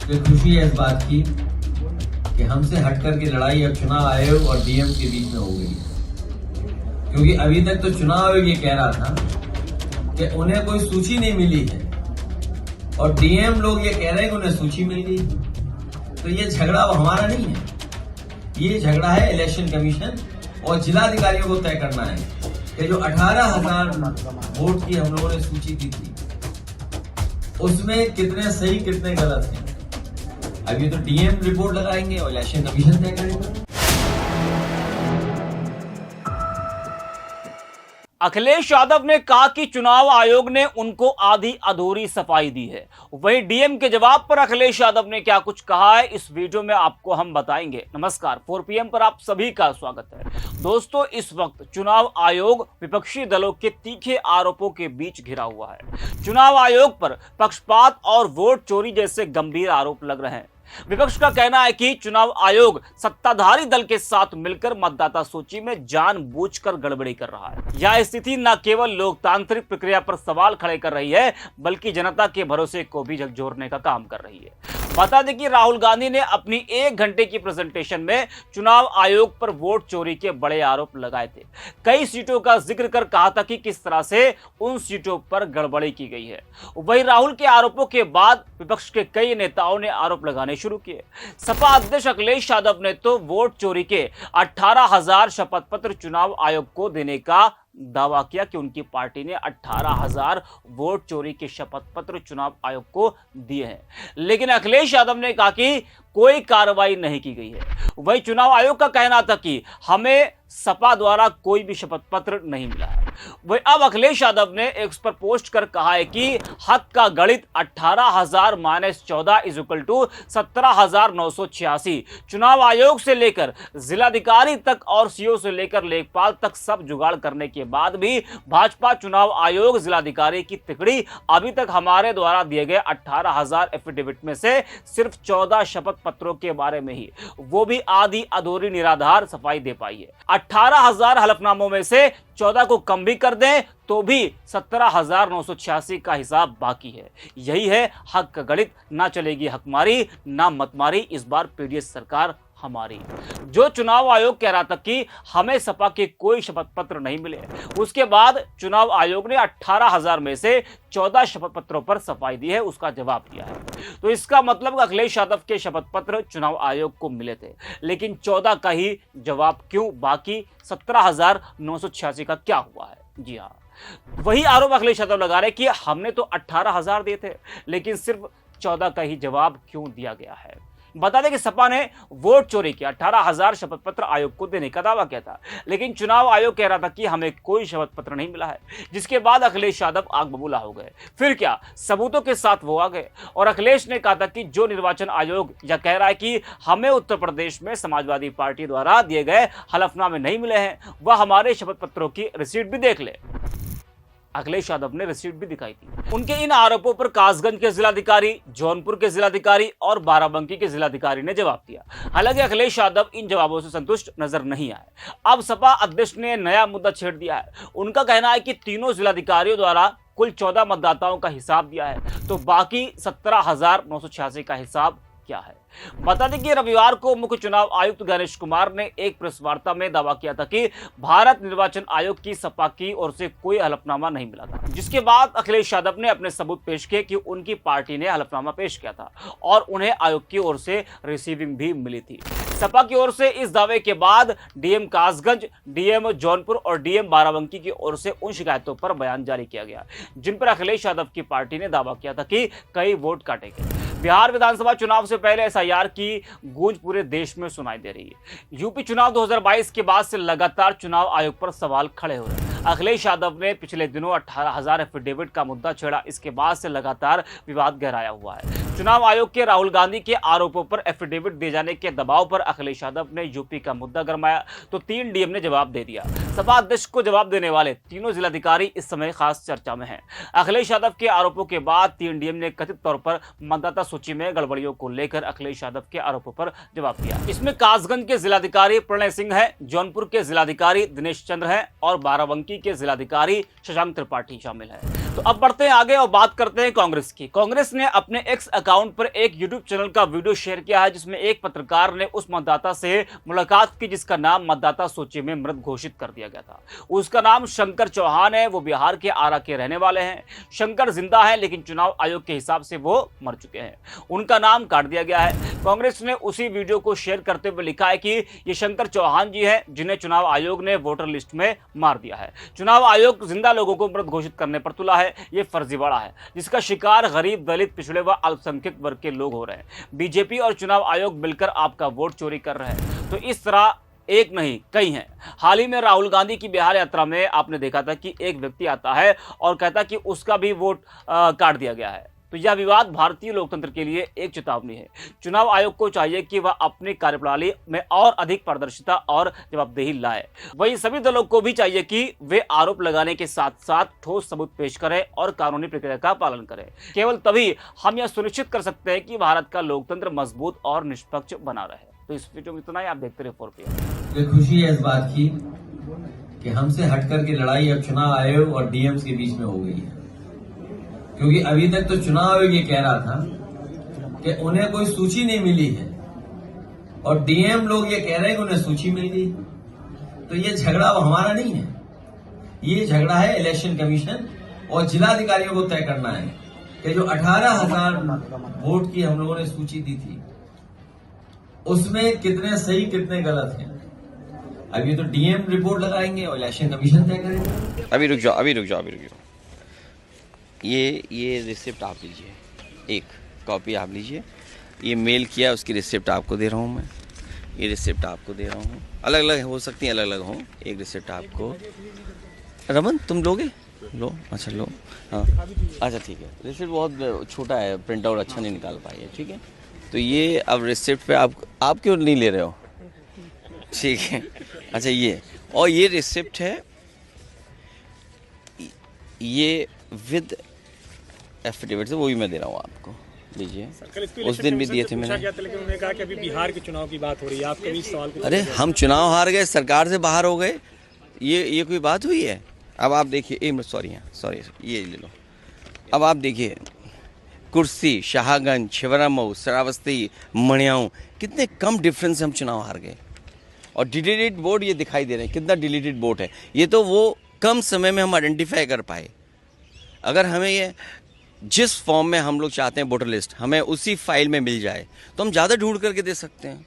मुझे खुशी है इस बात की कि हमसे हटकर की लड़ाई अब चुनाव आयोग और डीएम के बीच में हो गई है। क्योंकि अभी तक तो चुनाव आयोग ये कह रहा था कि उन्हें कोई सूची नहीं मिली है और डीएम लोग ये कह रहे हैं कि उन्हें सूची मिल गई। तो ये झगड़ा अब हमारा नहीं है, ये झगड़ा है इलेक्शन कमीशन और जिलाधिकारियों को तय करना है कि जो 18,000 वोट की हम लोगों ने सूची दी थी उसमें कितने सही कितने गलत हैं। अभी तो डीएम रिपोर्ट लगाएंगे और इलेक्शन कमीशन तय करेगा। अखिलेश यादव ने कहा कि चुनाव आयोग ने उनको आधी अधूरी सफाई दी है। वहीं डीएम के जवाब पर अखिलेश यादव ने क्या कुछ कहा है, इस वीडियो में आपको हम बताएंगे। नमस्कार, 4 PM पर आप सभी का स्वागत है। दोस्तों, इस वक्त चुनाव आयोग विपक्षी दलों के तीखे आरोपों के बीच घिरा हुआ है। चुनाव आयोग पर पक्षपात और वोट चोरी जैसे गंभीर आरोप लग रहे हैं। विपक्ष का कहना है कि चुनाव आयोग सत्ताधारी दल के साथ मिलकर मतदाता सूची में जानबूझकर गड़बड़ी कर रहा है। यह स्थिति न केवल लोकतांत्रिक प्रक्रिया पर सवाल खड़े कर रही है, बल्कि जनता के भरोसे को भी झकझोरने का काम कर रही है। बता दें कि राहुल गांधी ने अपनी 1 घंटे की प्रेजेंटेशन में चुनाव आयोग पर वोट चोरी के बड़े आरोप लगाए थे। कई सीटों का जिक्र कर कहा था कि किस तरह से उन सीटों पर गड़बड़ी की गई है। वहीं राहुल के आरोपों के बाद विपक्ष के कई नेताओं ने आरोप लगाने शुरू किए। सपा अध्यक्ष अखिलेश यादव ने तो वोट चोरी के 18,000 शपथ पत्र चुनाव आयोग को देने का दावा किया कि उनकी पार्टी ने 18,000 वोट चोरी के शपथ पत्र चुनाव आयोग को दिए हैं। लेकिन अखिलेश यादव ने कहा कि कोई कार्रवाई नहीं की गई है। वही चुनाव आयोग का कहना था कि हमें सपा द्वारा कोई भी शपथ पत्र नहीं मिला है। वही अब अखिलेश यादव ने एक्स पर पोस्ट कर कहा है कि हक का गणित 18,000 - 14 = 17,986। चुनाव आयोग से लेकर जिलाधिकारी तक और सीओ से लेकर लेखपाल तक सब जुगाड़ करने के बाद भी भाजपा चुनाव आयोग जिलाधिकारी की तिकड़ी अभी तक हमारे द्वारा दिए गए 18,000 एफिडेविट में से सिर्फ 14 शपथ पत्रों के बारे में ही, वो भी आधी अधूरी निराधार सफाई दे पाई है। 18,000 हलफनामों में से 14 को कम भी कर दें तो भी 17,986 का हिसाब बाकी है। यही है हक का गणित। ना चलेगी हकमारी ना मतमारी, इस बार पीडीएस सरकार हमारी। जो चुनाव आयोग कह रहा था कि हमें सपा के कोई शपथ पत्र नहीं मिले, उसके बाद चुनाव आयोग ने 18,000 में से 14 शपथ पत्रों पर सफाई दी है, उसका जवाब दिया है। तो इसका मतलब अखिलेश यादव के शपथ पत्र चुनाव आयोग को मिले थे, लेकिन 14 का ही जवाब क्यों, बाकी 17,986 का क्या हुआ है? जी हाँ, वही आरोप अखिलेश यादव लगा रहे कि हमने तो 18,000 दिए थे, लेकिन सिर्फ 14 का ही जवाब क्यों दिया गया है। बता दें कि सपा ने वोट चोरी के 18,000 शपथ पत्र आयोग को देने का दावा किया था, लेकिन चुनाव आयोग कह रहा था कि हमें कोई शपथ पत्र नहीं मिला है, जिसके बाद अखिलेश यादव आग बबूला हो गए। फिर क्या, सबूतों के साथ वो आ गए और अखिलेश ने कहा था कि जो निर्वाचन आयोग यह कह रहा है कि हमें उत्तर प्रदेश में समाजवादी पार्टी द्वारा दिए गए हलफनामे नहीं मिले हैं, वह हमारे शपथ पत्रों की रिसीट भी देख ले। अखिलेश यादव ने रिसीट भी दिखाई थी। उनके इन आरोपों पर कासगंज के जिलाधिकारी, जौनपुर के जिलाधिकारी और बाराबंकी के जिलाधिकारी ने जवाब दिया। हालांकि अखिलेश यादव इन जवाबों से संतुष्ट नजर नहीं आए। अब सपा अध्यक्ष ने नया मुद्दा छेड़ दिया है। उनका कहना है कि तीनों जिलाधिकारियों द्वारा कुल 14 मतदाताओं का हिसाब दिया है, तो बाकी 17,986 का हिसाब क्या है। बता दें कि रविवार को मुख्य चुनाव आयुक्त गणेश कुमार ने एक प्रेस वार्ता में दावा किया था कि भारत निर्वाचन आयोग की सपा की ओर से कोई हलफनामा नहीं मिला था, जिसके बाद अखिलेश यादव ने अपने सबूत पेश किए कि उनकी पार्टी ने हलफनामा पेश किया था और उन्हें आयोग की ओर से रिसीविंग भी मिली थी। सपा की ओर से इस दावे के बाद डीएम कासगंज, डीएम जौनपुर और डीएम बाराबंकी की ओर से उन शिकायतों पर बयान जारी किया गया जिन पर अखिलेश यादव की पार्टी ने दावा किया था कि कई वोट काटे गए। बिहार विधानसभा चुनाव से पहले एसआईआर की गूंज पूरे देश में सुनाई दे रही है। यूपी चुनाव 2022 के बाद से लगातार चुनाव आयोग पर सवाल खड़े हो रहे हैं। अखिलेश यादव ने पिछले दिनों 18,000 एफिडेविट का मुद्दा छेड़ा, इसके बाद से लगातार विवाद गहराया हुआ है। चुनाव आयोग के राहुल गांधी के आरोपों पर एफिडेविट दिए जाने के दबाव पर अखिलेश यादव ने यूपी का मुद्दा गरमाया तो 3 डीएम ने जवाब दे दिया। सपा अध्यक्ष को जवाब देने वाले तीनों जिलाधिकारी इस समय खास चर्चा में हैं। अखिलेश यादव के आरोपों के बाद 3 डीएम ने कथित तौर पर मतदाता सूची में गड़बड़ियों को लेकर अखिलेश यादव के आरोपों पर जवाब दिया। इसमें कासगंज के जिलाधिकारी प्रणय सिंह है, जौनपुर के जिलाधिकारी दिनेश चंद्र है और बाराबंकी के जिलाधिकारी शशांक त्रिपाठी शामिल है। तो अब बढ़ते हैं आगे और बात करते हैं कांग्रेस की। कांग्रेस ने अपने एक्स अकाउंट पर एक यूट्यूब चैनल का वीडियो शेयर किया है जिसमें एक पत्रकार ने उस मतदाता से मुलाकात की जिसका नाम मतदाता सूची में मृत घोषित कर दिया गया था। उसका नाम शंकर चौहान है। वो बिहार के आरा के रहने वाले हैं। शंकर जिंदा है लेकिन चुनाव आयोग के हिसाब से वो मर चुके हैं। उनका नाम काट दिया गया है। कांग्रेस ने उसी वीडियो को शेयर करते हुए लिखा है कि ये शंकर चौहान जी हैं जिन्हें चुनाव आयोग ने वोटर लिस्ट में मार दिया है। चुनाव आयोग जिंदा लोगों को मृत घोषित करने पर तुला है। ये फर्जीवाड़ा है जिसका शिकार गरीब, दलित, पिछड़े व अल्पसंख्यक वर्ग के लोग हो रहे हैं। बीजेपी और चुनाव आयोग मिलकर आपका वोट चोरी कर रहे हैं। तो इस तरह एक नहीं कई हैं। हाल ही में राहुल गांधी की बिहार यात्रा में आपने देखा था कि एक व्यक्ति आता है और कहता कि उसका भी वोट काट दिया गया है। तो यह विवाद भारतीय लोकतंत्र के लिए एक चेतावनी है। चुनाव आयोग को चाहिए कि वह अपनी कार्यप्रणाली में और अधिक पारदर्शिता और जवाबदेही लाए। वहीं सभी दलों को भी चाहिए कि वे आरोप लगाने के साथ साथ ठोस सबूत पेश करें और कानूनी प्रक्रिया का पालन करें। केवल तभी हम यह सुनिश्चित कर सकते हैं कि भारत का लोकतंत्र मजबूत और निष्पक्ष बना रहे। तो इस वीडियो में इतना ही। आप देखते रहे 4PM। खुशी है इस बात की कि हमसे हटकर के लड़ाई अब चुनाव आयोग और डीएम के बीच में हो गई है। क्योंकि अभी तक तो चुनाव आयोग ये कह रहा था कि उन्हें कोई सूची नहीं मिली है और डीएम लोग ये कह रहे हैं कि उन्हें सूची मिल गई। तो ये झगड़ा अब हमारा नहीं है। ये झगड़ा है इलेक्शन कमीशन और जिलाधिकारियों को तय करना है कि जो 18,000 वोट की हम लोगों ने सूची दी थी उसमें कितने सही कितने गलत हैं। अभी तो डीएम रिपोर्ट लगाएंगे और इलेक्शन कमीशन तय करेगा। अभी रुक जाओ। ये रिसिप्ट आप लीजिए, एक कॉपी आप लीजिए। ये मेल किया उसकी रिसिप्ट आपको दे रहा हूँ मैं। ये रिसिप्ट आपको दे रहा हूँ। अलग अलग हो सकती हैं, अलग अलग हों। एक रिसिप्ट आपको। रमन तुम लोगे? लो। अच्छा लो। हाँ अच्छा ठीक है। रिसिप्ट बहुत छोटा है, प्रिंट आउट अच्छा नहीं निकाल पाई है। ठीक है तो ये अब रिसिप्ट पे आप क्यों नहीं ले रहे हो? ठीक है अच्छा ये और ये रिसिप्ट है, ये विद एफिडेविट से, वो भी मैं दे रहा हूँ आपको। लीजिए। उस दिन भी दिए थे मैंने। लेकिन उन्होंने कहा कि अभी बिहार के चुनाव की बात हो रही है। आप कभी सवाल अरे हम चुनाव हार गए, सरकार से बाहर हो गए, ये कोई बात हुई है? अब आप देखिए, सॉरी ये ले लो। अब आप देखिए कुर्सी, शाहगंज, छिबरामऊ, श्रावस्ती, मणियाऊ, कितने कम डिफरेंस से हम चुनाव हार गए। और डिलीटेड वोट ये दिखाई दे रहे हैं, कितना डिलीटेड वोट है। ये तो वो कम समय में हम आइडेंटिफाई कर पाए। अगर हमें ये जिस फॉर्म में हम लोग चाहते हैं वोटर लिस्ट हमें उसी फाइल में मिल जाए तो हम ज़्यादा ढूंढ करके दे सकते हैं।